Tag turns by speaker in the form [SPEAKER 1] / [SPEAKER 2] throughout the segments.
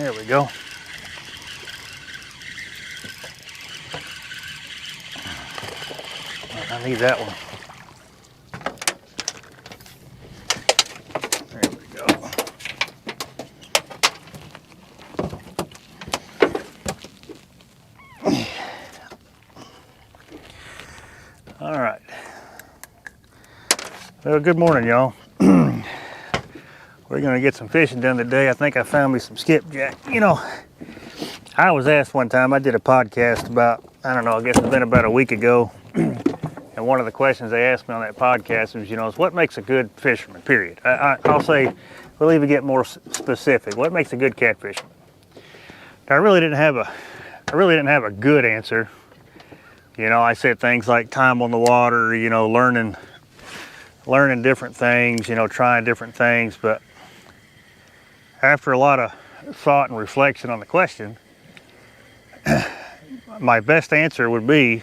[SPEAKER 1] There we go. I need that one. There we go. All right. Well, good morning, y'all. We're gonna get some fishing done today. I think I found me some skipjack. You know, I was asked one time, I did a podcast about, I don't know, I guess it's been about a week ago. And one of the questions they asked me on that podcast was, is what makes a good fisherman, period. I'll say, we'll even get more specific. What makes a good catfisherman? I really didn't have a good answer. I said things like time on the water, learning different things, trying different things. But after a lot of thought and reflection on the question, my best answer would be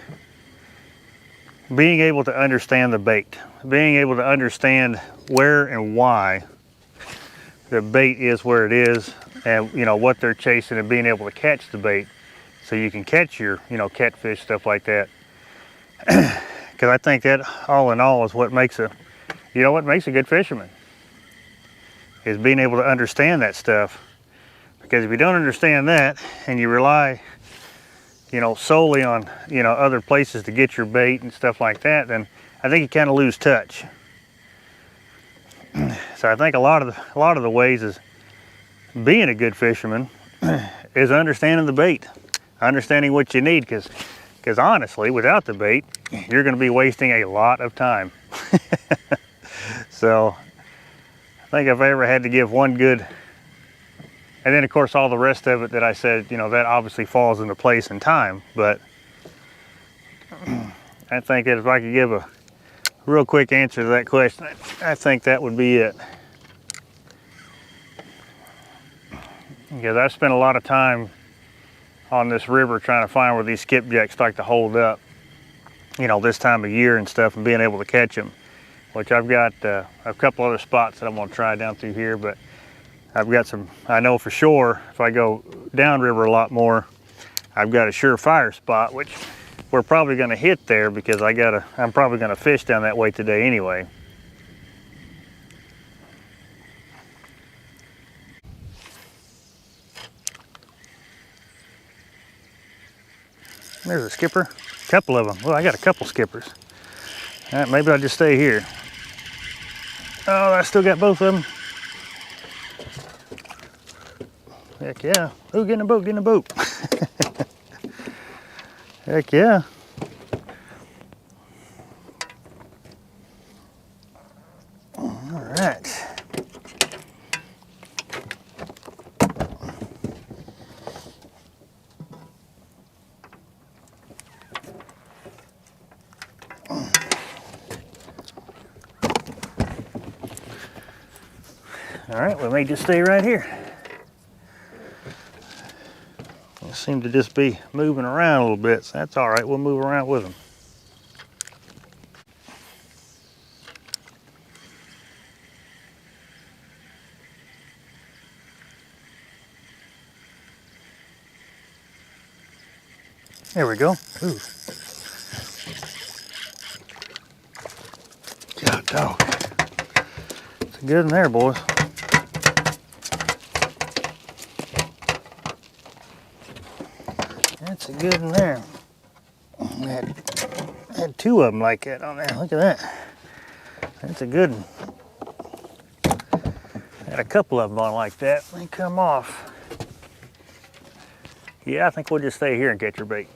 [SPEAKER 1] being able to understand the bait, being able to understand where and why the bait is where it is, and what they're chasing, and being able to catch the bait so you can catch your catfish, stuff like that. Because I think that all in all is what makes a good fisherman, is being able to understand that stuff. Because if you don't understand that and you rely solely on other places to get your bait and stuff like that, then I think you kind of lose touch. So I think a lot of the ways is being a good fisherman is understanding the bait, understanding what you need, because honestly, without the bait, you're going to be wasting a lot of time. So I think if I ever had to give one good, and then of course all the rest of it that I said, that obviously falls into place in time, but I think that if I could give a real quick answer to that question, I think that would be it. Because I've spent a lot of time on this river trying to find where these skipjacks like to hold up, this time of year and stuff, and being able to catch them, which I've got a couple other spots that I'm going to try down through here. But I've got some, I know for sure, if I go downriver a lot more, I've got a surefire spot, which we're probably going to hit there, because I'm probably going to fish down that way today anyway. There's a skipper, a couple of them. Well, I got a couple skippers. All right, maybe I'll just stay here. Oh, I still got both of them. Heck yeah. Ooh, get in the boat, get in the boat. Heck yeah. All right. All right, we may just stay right here. They seem to just be moving around a little bit, so that's all right. We'll move around with them. There we go. Ooh. God dog. It's a good one there, boys. That's a good one there. I had two of them like that on there. Look at that. That's a good one. Had a couple of them on like that. They come off. Yeah, I think we'll just stay here and catch your bait.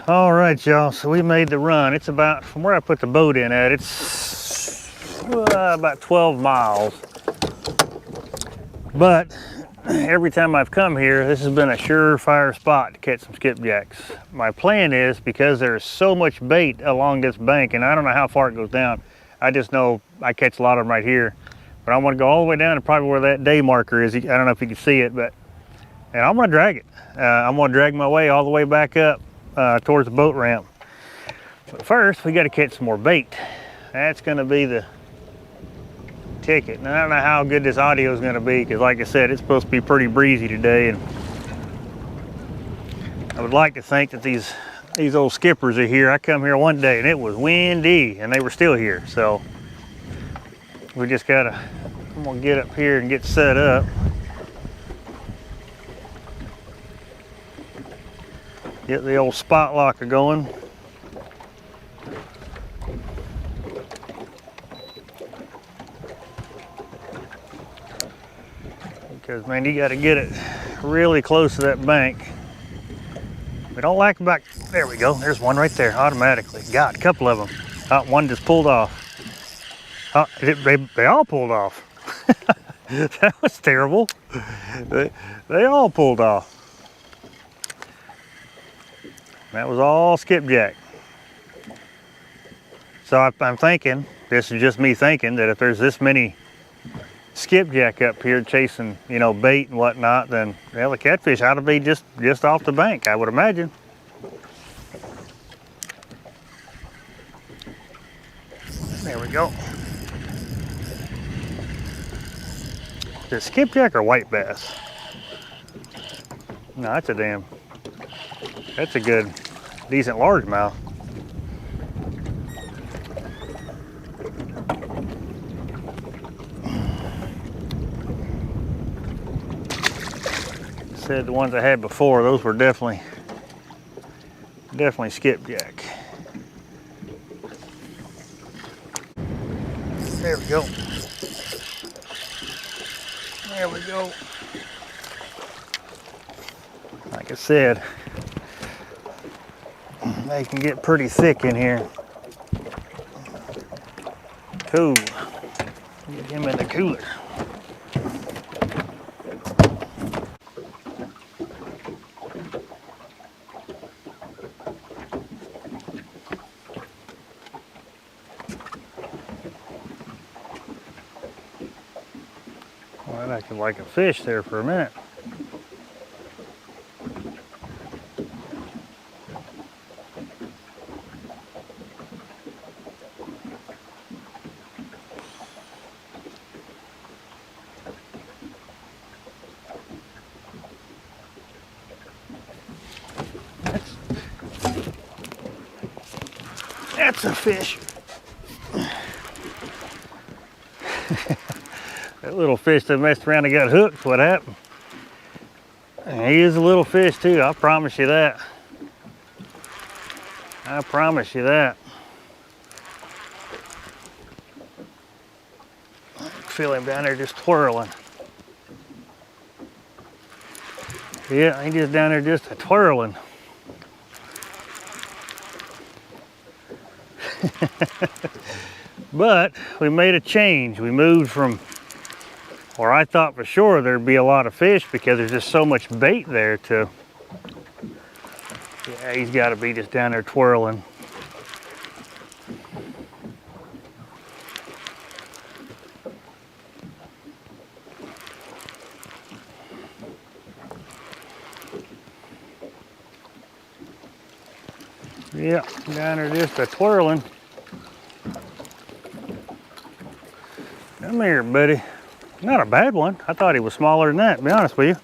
[SPEAKER 1] All right, y'all, so we made the run. It's about, from where I put the boat in at, it's about 12 miles. But every time I've come here, this has been a surefire spot to catch some skipjacks. My plan is, because there's so much bait along this bank, and I don't know how far it goes down, I just know I catch a lot of them right here. But I want to go all the way down to probably where that day marker is. I don't know if you can see it, and I'm going to drag it. I'm going to drag my way all the way back up towards the boat ramp. But first, we got to catch some more bait. That's going to be the ticket. And I don't know how good this audio is going to be because, like I said, it's supposed to be pretty breezy today. And I would like to think that these old skippers are here. I come here one day and it was windy and they were still here. So we just gotta, I'm gonna get up here and get set up. Get the old spot locker going. Because man, you gotta get it really close to that bank. We don't like them back. There we go. There's one right there automatically. God, a couple of them. Oh, one just pulled off. Oh, they all pulled off. That was terrible. They all pulled off. That was all skipjack. So I'm thinking, this is just me thinking, that if there's this many skipjack up here chasing, you know, bait and whatnot, then well, the catfish ought to be just off the bank, I would imagine. There we go. Is it skipjack or white bass? No, that's a good, decent largemouth. Said the ones I had before, those were definitely skipjack. There we go. There we go. Like I said, they can get pretty thick in here. Cool. Get him in the cooler. Well, that acted like a fish there for a minute. That's a fish. That little fish that messed around and got hooked, what happened? And he is a little fish too, I promise you that. I promise you that. Feel him down there just twirling. Yeah, he just down there just a twirling. But we made a change. We moved from where I thought for sure there'd be a lot of fish because there's just so much bait there to, yeah, he's got to be just down there twirling. Yeah, down there just a twirling. Come here, buddy. Not a bad one. I thought he was smaller than that, to be honest with you.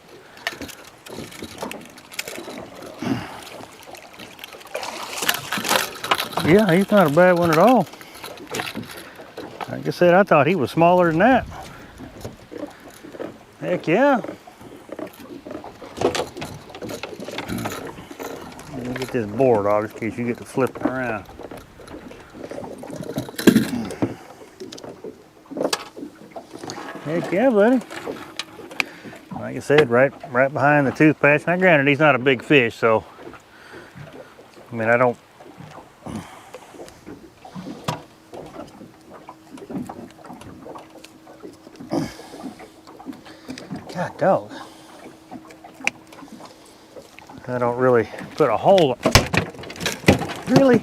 [SPEAKER 1] Yeah, he's not a bad one at all. Like I said, I thought he was smaller than that. Heck yeah. Let me get this board off just in case you get to flipping around. Heck yeah, buddy. Like I said, right behind the tooth patch. Now granted, he's not a big fish, so I mean, I don't. God dog. I don't really put a hole. Really?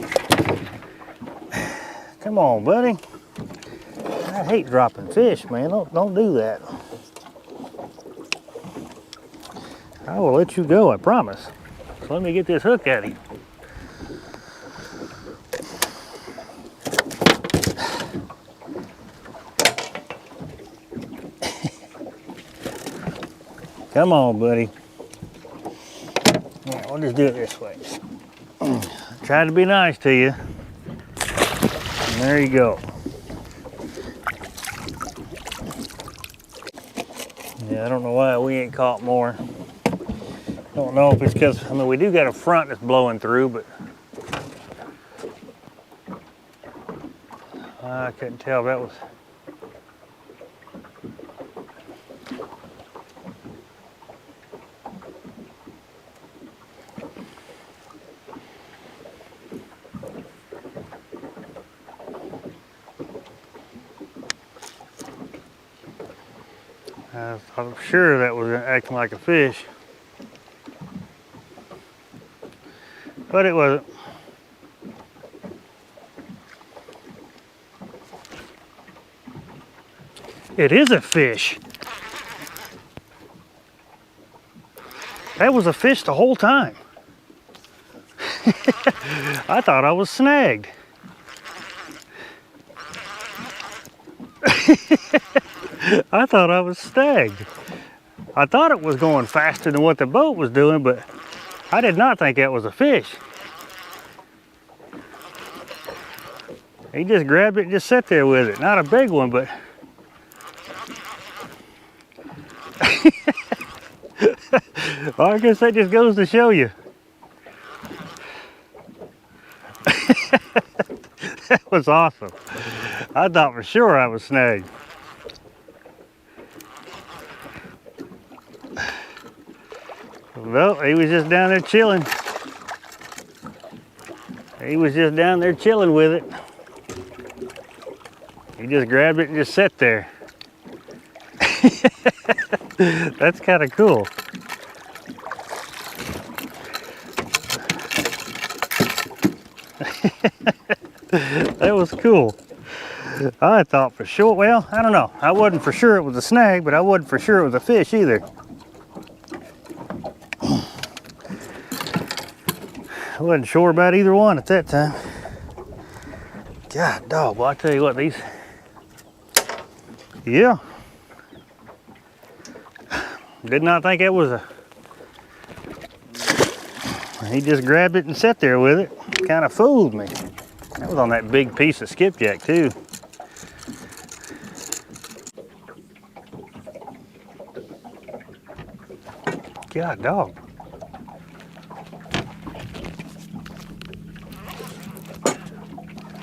[SPEAKER 1] Come on, buddy. I hate dropping fish, man. Don't do that. I will let you go, I promise. So let me get this hook at him. Come on, buddy. Yeah, we'll just do it this way. Try to be nice to you. And there you go. Yeah, I don't know why we ain't caught more. Don't know if it's because, I mean, we do got a front that's blowing through, but I couldn't tell if that was. I'm sure that was acting like a fish, but it wasn't. It is a fish. That was a fish the whole time. I thought I was snagged. I thought I was snagged. I thought it was going faster than what the boat was doing, but I did not think that was a fish. He just grabbed it and just sat there with it. Not a big one, but well, I guess that just goes to show you. That was awesome. I thought for sure I was snagged. Well, he was just down there chilling. He was just down there chilling with it. He just grabbed it and just sat there. That's kind of cool. That was cool. I thought for sure, well, I don't know. I wasn't for sure it was a snag, but I wasn't for sure it was a fish either. I wasn't sure about either one at that time. God dog, well, I tell you what, these, yeah. Did not think it was a, he just grabbed it and sat there with it. Kind of fooled me. That was on that big piece of skipjack too. God dog.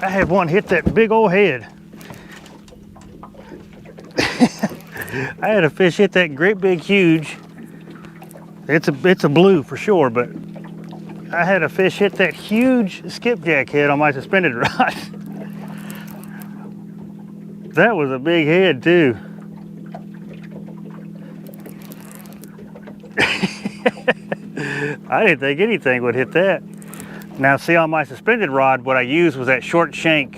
[SPEAKER 1] I had one hit that big old head. I had a fish hit that great big huge. It's a blue for sure, but I had a fish hit that huge skipjack head on my suspended rod. That was a big head too. I didn't think anything would hit that. Now see, on my suspended rod, what I used was that short shank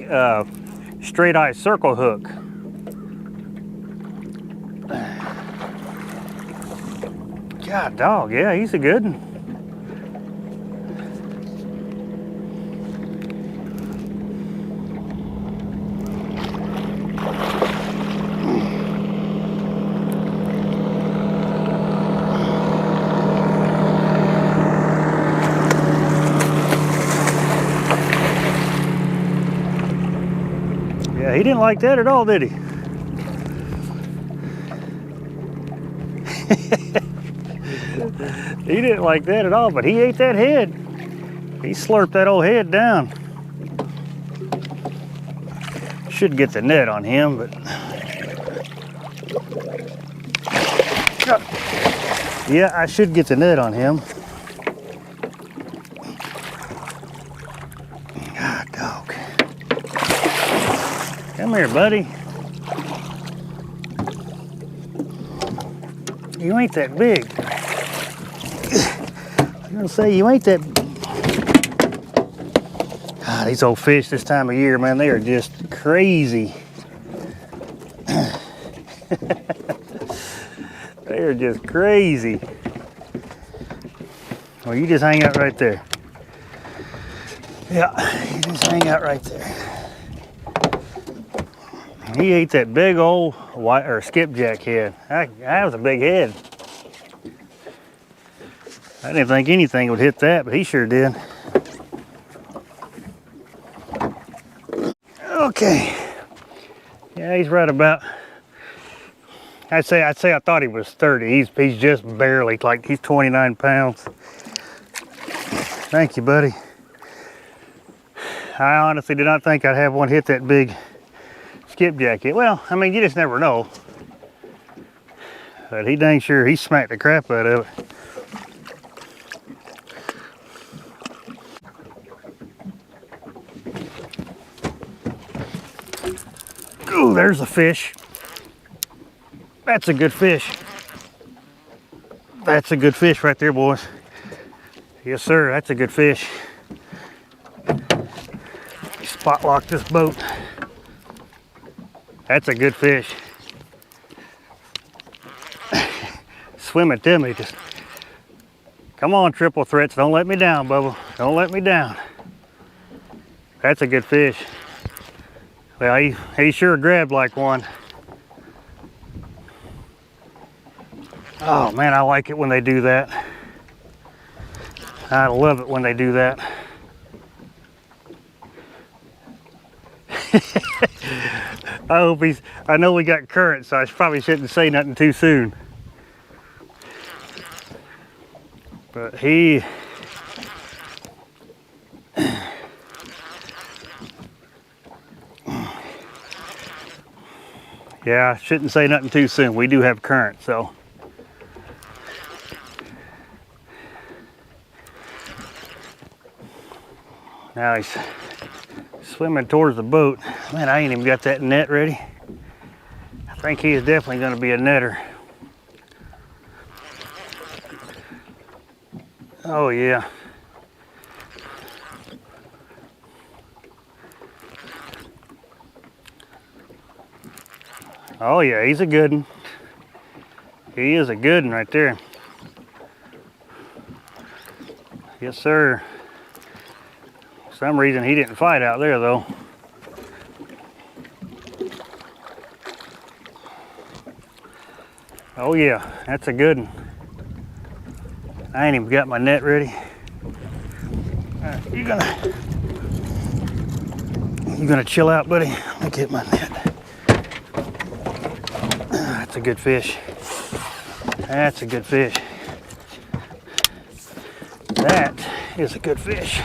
[SPEAKER 1] straight eye circle hook. God dog, yeah, he's a good one. Yeah, he didn't like that at all, did he? He didn't like that at all, but he ate that head. He slurped that old head down. Should get the net on him, but yeah, I should get the net on him. God dog. Come here, buddy. You ain't that big. I'm gonna say you ain't that. God, these old fish this time of year, man, they are just crazy. They are just crazy. Well, you just hang out right there. Yeah, you just hang out right there. He ate that big old white or skipjack head. That was a big head. I didn't think anything would hit that, but he sure did. Okay. Yeah, he's right about. I'd say I thought he was 30. He's just barely, like he's 29 pounds. Thank you, buddy. I honestly did not think I'd have one hit that big skipjack yet. Well, I mean, you just never know. But he dang sure he smacked the crap out of it. Ooh, there's a fish. That's a good fish. That's a good fish right there, boys. Yes, sir, that's a good fish. Spot lock this boat. That's a good fish. Swim it to me. Just come on, triple threats. Don't let me down, Bubba. Don't let me down. That's a good fish. Well, he sure grabbed like one. Oh man, I like it when they do that. I love it when they do that. I know we got current, so I probably shouldn't say nothing too soon. But yeah, I shouldn't say nothing too soon. We do have current, so. Now he's swimming towards the boat. Man, I ain't even got that net ready. I think he is definitely going to be a netter. Oh yeah. Oh yeah, he's a good one. He is a good one right there. Yes, sir. For some reason he didn't fight out there though. Oh yeah, that's a good one. I ain't even got my net ready. You gonna chill out, buddy? Let me get my net. That's a good fish. That's a good fish. That is a good fish.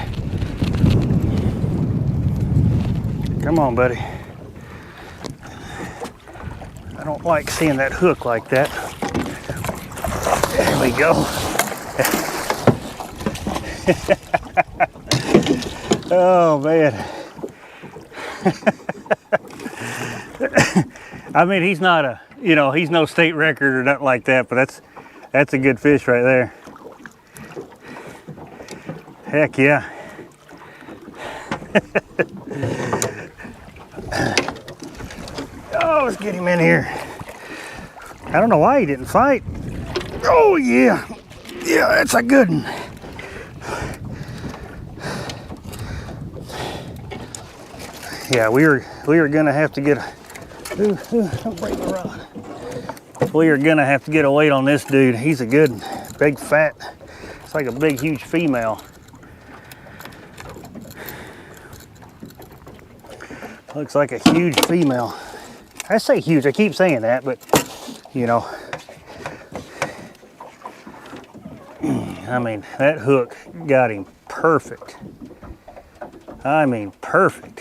[SPEAKER 1] Come on, buddy. I don't like seeing that hook like that. There we go. Oh man. I mean, he's not a, he's no state record or nothing like that, but that's a good fish right there. Heck yeah. Oh, let's get him in here. I don't know why he didn't fight. Oh yeah. Yeah, that's a good one. Yeah, we were gonna have to get a don't break my rod. We are gonna have to get a weight on this dude. He's a good one. Big fat. It's like a big huge female. Looks like a huge female. I say huge, I keep saying that, but I mean, that hook got him perfect. I mean, perfect.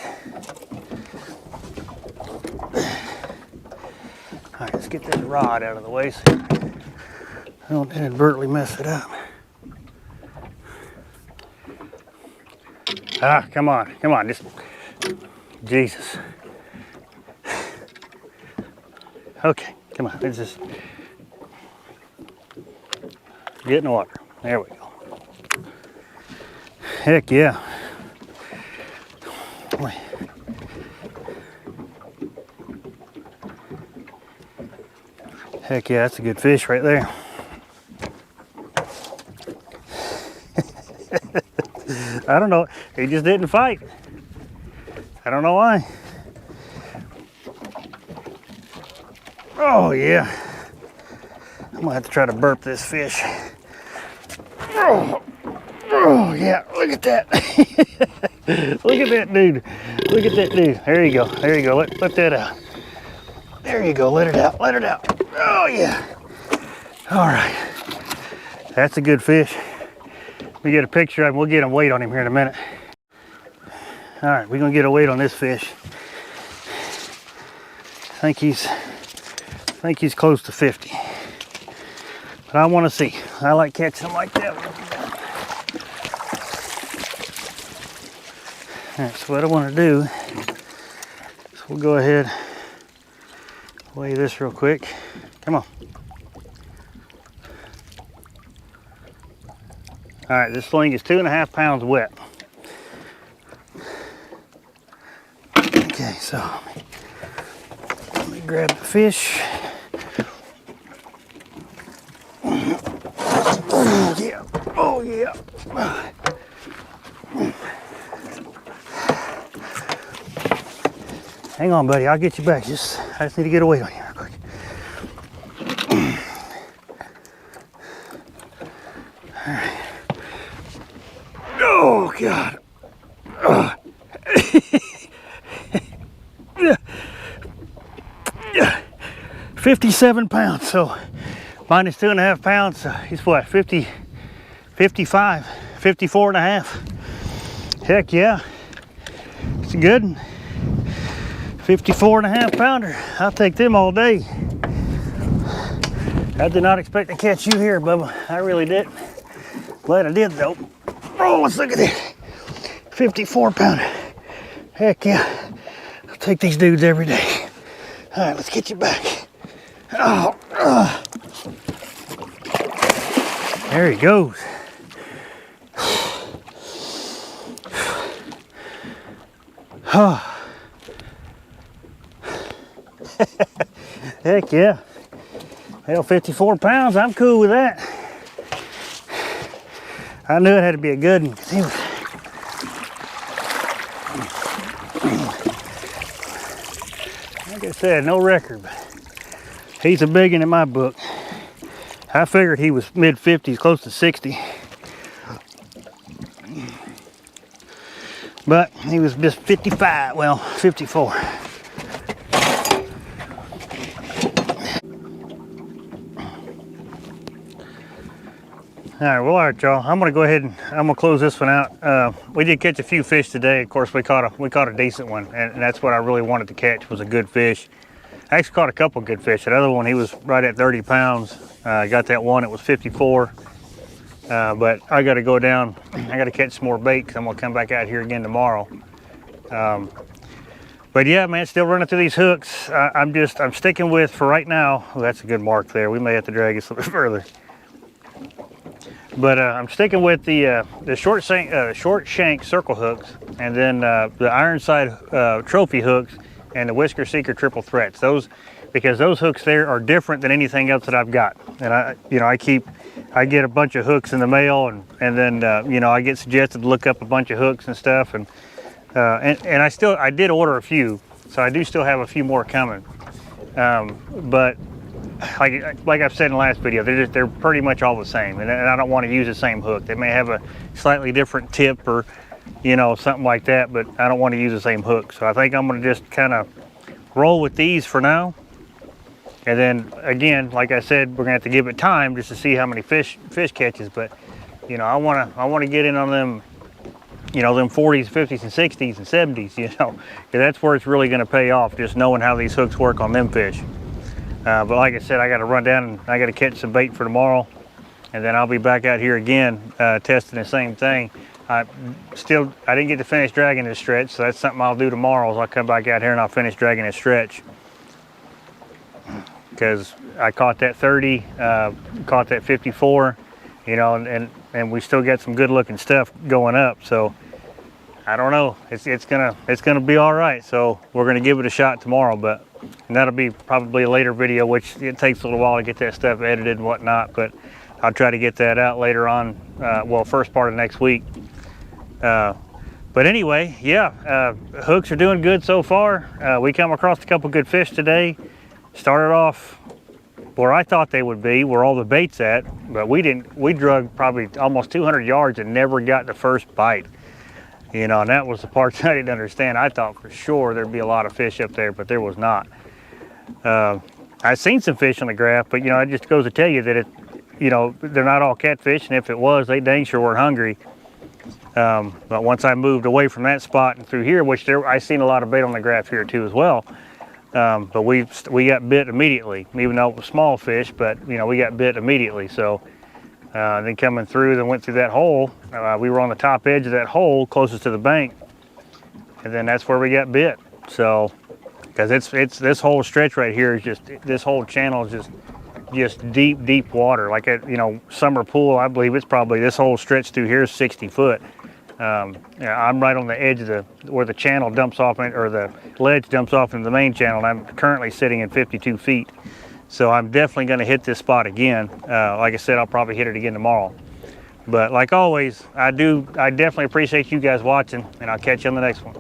[SPEAKER 1] All right, let's get that rod out of the way so I don't inadvertently mess it up. Ah, come on, just, Jesus. Okay, come on, let's just get in the water. There we go. Heck yeah. Heck yeah, that's a good fish right there. I don't know, he just didn't fight. I don't know why. Oh yeah. I'm gonna have to try to burp this fish. Oh, oh yeah, look at that. Look at that dude. Look at that dude. There you go. There you go. Let that out. There you go. Let it out. Let it out. Oh yeah. All right. That's a good fish. Let me get a picture of him. We'll get a weight on him here in a minute. All right, we're gonna get a weight on this fish. I think he's close to 50. But I want to see. I like catching them like that. All right, so what I want to do is we'll go ahead, weigh this real quick. Come on. All right, this sling is 2.5 pounds wet. Okay, so let me grab the fish. Oh yeah, oh yeah. Hang on, buddy, I'll get you back. I just need to get a weight on you real quick. All right. Oh God. 57 pounds, so minus 2.5 pounds, he's what, 50, 55, 54 and a half. Heck yeah, it's a good one. 54.5 pounder, I'll take them all day. I did not expect to catch you here, Bubba, I really didn't. Glad I did though. Oh, let's look at this, 54 pounder. Heck yeah, I'll take these dudes every day. All right, let's get you back. Oh, there he goes. Oh. Heck yeah. Hell, 54 pounds, I'm cool with that. I knew it had to be a good one, 'cause he was... Like I said, no record, but he's a big one in my book. I figured he was mid-50s, close to 60. But he was just 55, well, 54. All right, y'all. I'm gonna go ahead and I'm gonna close this one out. We did catch a few fish today. Of course, we caught a decent one, and that's what I really wanted to catch, was a good fish. I actually caught a couple good fish. That other one, he was right at 30 pounds. I got that one, it was 54. But I gotta go down, I gotta catch some more bait, 'cause I'm gonna come back out here again tomorrow. But yeah, man, still running through these hooks. I'm sticking with, for right now, oh, that's a good mark there. We may have to drag this a little bit further. But I'm sticking with the short shank circle hooks, and then the Ironside trophy hooks, and the Whisker Seeker triple threats. Because those hooks there are different than anything else that I've got. And I get a bunch of hooks in the mail, and then I get suggested to look up a bunch of hooks and stuff, and I did order a few, so I do still have a few more coming. But like I've said in the last video, they're pretty much all the same, and I don't want to use the same hook. They may have a slightly different tip or something like that, but I don't want to use the same hook. So I think I'm going to just kind of roll with these for now, and then again, like I said, we're gonna have to give it time just to see how many fish catches. But I want to get in on them, them 40s, 50s, and 60s and 70s, because that's where it's really going to pay off, just knowing how these hooks work on them fish. But like I said, I got to run down and I got to catch some bait for tomorrow, and then I'll be back out here again testing the same thing. I didn't get to finish dragging this stretch, so that's something I'll do tomorrow. Is I'll come back out here and I'll finish dragging this stretch, because I caught that 30, caught that 54, and we still got some good looking stuff going up. So I don't know, it's gonna be all right. So we're gonna give it a shot tomorrow, and that'll be probably a later video, which it takes a little while to get that stuff edited and whatnot, but I'll try to get that out later on, first part of next week. But anyway, yeah, hooks are doing good so far. We come across a couple good fish today. Started off where I thought they would be, where all the bait's at, but we didn't. We drug probably almost 200 yards and never got the first bite. You know, and that was the part that I didn't understand. I thought for sure there'd be a lot of fish up there, but there was not. I've seen some fish on the graph, but you know, it just goes to tell you that they're not all catfish, and if it was, they dang sure weren't hungry. But once I moved away from that spot and through here, which I seen a lot of bait on the graph here too as well. But we got bit immediately, even though it was small fish, but you know, we got bit immediately. So then coming through, then went through that hole. We were on the top edge of that hole closest to the bank, and then that's where we got bit. So, because it's this whole stretch right here is just, this whole channel is just deep water. Like a, you know, summer pool, I believe it's probably, this whole stretch through here is 60 foot. I'm right on the edge of where the channel dumps off, or the ledge dumps off into the main channel, and I'm currently sitting at 52 feet. So I'm definitely going to hit this spot again. Like I said, I'll probably hit it again tomorrow. But like always, I definitely appreciate you guys watching, and I'll catch you on the next one.